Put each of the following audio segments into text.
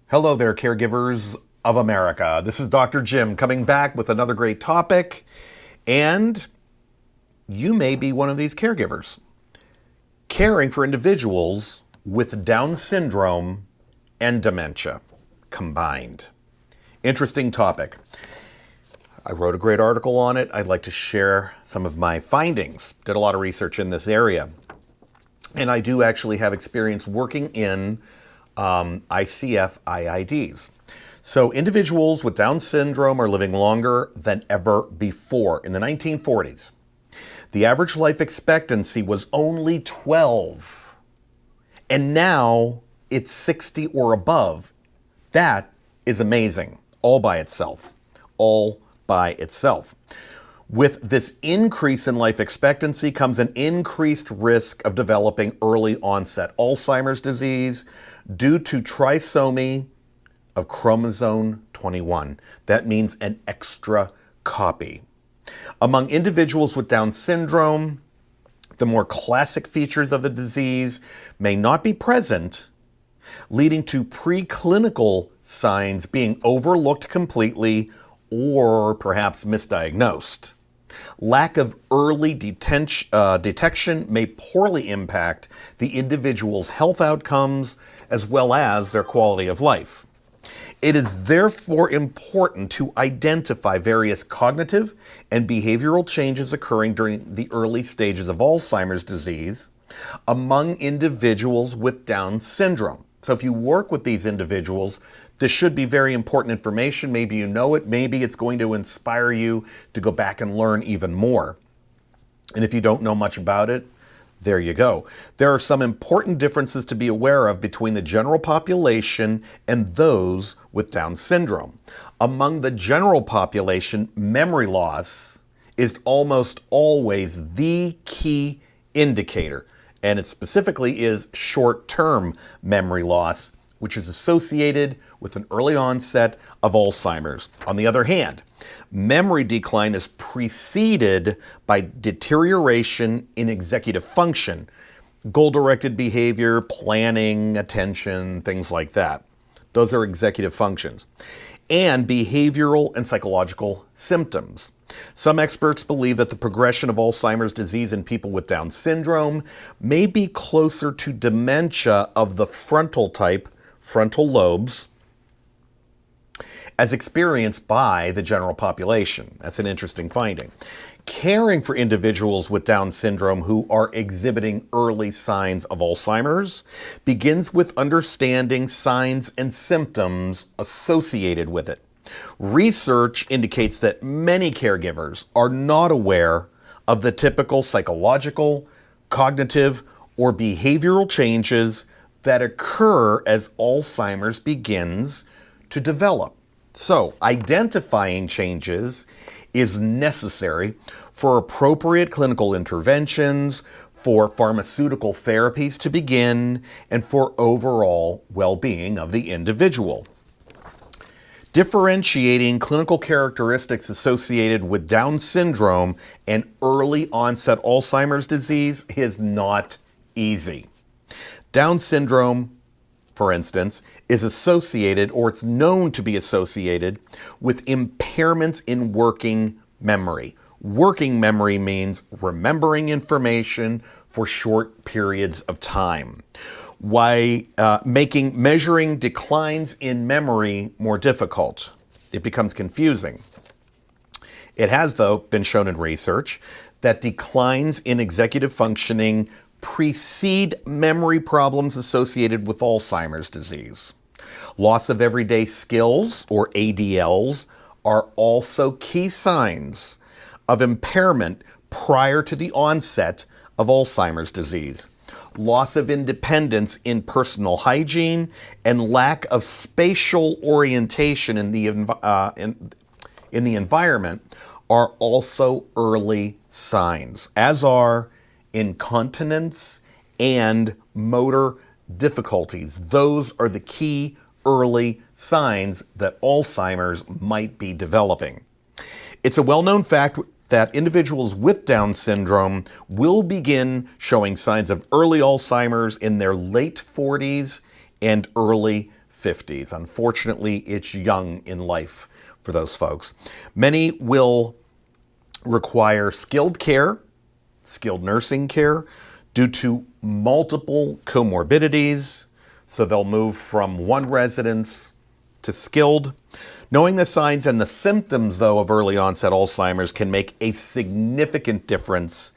Hello there, caregivers of America. This is Dr. Jim coming back with another great topic, and you may be one of these caregivers. Caring for individuals with Down syndrome and dementia combined. Interesting topic. I wrote a great article on it. I'd like to share some of my findings. Did a lot of research in this area. And I do actually have experience working in ICF IIDs. So individuals with Down syndrome are living longer than ever before. In the 1940s, the average life expectancy was only 12. And now it's 60 or above. That is amazing, all by itself. All by itself. With this increase in life expectancy comes an increased risk of developing early onset Alzheimer's disease due to trisomy of chromosome 21. That means an extra copy. Among individuals with Down syndrome, the more classic features of the disease may not be present, leading to preclinical signs being overlooked completely or perhaps misdiagnosed. Lack of early detection may poorly impact the individual's health outcomes as well as their quality of life. It is therefore important to identify various cognitive and behavioral changes occurring during the early stages of Alzheimer's disease among individuals with Down syndrome. So if you work with these individuals, this should be very important information. Maybe you know it. Maybe it's going to inspire you to go back and learn even more. And if you don't know much about it, there you go. There are some important differences to be aware of between the general population and those with Down syndrome. Among the general population, memory loss is almost always the key indicator. And it specifically is short-term memory loss, which is associated with an early onset of Alzheimer's. On the other hand, memory decline is preceded by deterioration in executive function, goal-directed behavior, planning, attention, things like that. Those are executive functions. And behavioral and psychological symptoms. Some experts believe that the progression of Alzheimer's disease in people with Down syndrome may be closer to dementia of the frontal type, frontal lobes, as experienced by the general population. That's an interesting finding. Caring for individuals with Down syndrome who are exhibiting early signs of Alzheimer's begins with understanding signs and symptoms associated with it. Research indicates that many caregivers are not aware of the typical psychological, cognitive, or behavioral changes that occur as Alzheimer's begins to develop. So, identifying changes is necessary for appropriate clinical interventions, for pharmaceutical therapies to begin, and for overall well-being of the individual. Differentiating clinical characteristics associated with Down syndrome and early onset Alzheimer's disease is not easy. Down syndrome, for instance, is associated, or it's known to be associated, with impairments in working memory. Working memory means remembering information for short periods of time, measuring declines in memory more difficult. It becomes confusing. It has, though, been shown in research that declines in executive functioning precede memory problems associated with Alzheimer's disease. Loss of everyday skills, or ADLs, are also key signs of impairment prior to the onset of Alzheimer's disease. Loss of independence in personal hygiene and lack of spatial orientation in the environment are also early signs, as are incontinence and motor difficulties. Those are the key early signs that Alzheimer's might be developing. It's a well-known fact that individuals with Down syndrome will begin showing signs of early Alzheimer's in their late 40s and early 50s. Unfortunately, it's young in life for those folks. Many will require skilled care, skilled nursing care, due to multiple comorbidities. So they'll move from one residence to skilled. Knowing the signs and the symptoms, though, of early onset Alzheimer's can make a significant difference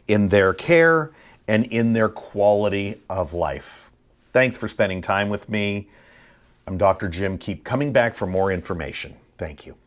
in their care and in their quality of life. Thanks for spending time with me. I'm Dr. Jim. Keep coming back for more information. Thank you.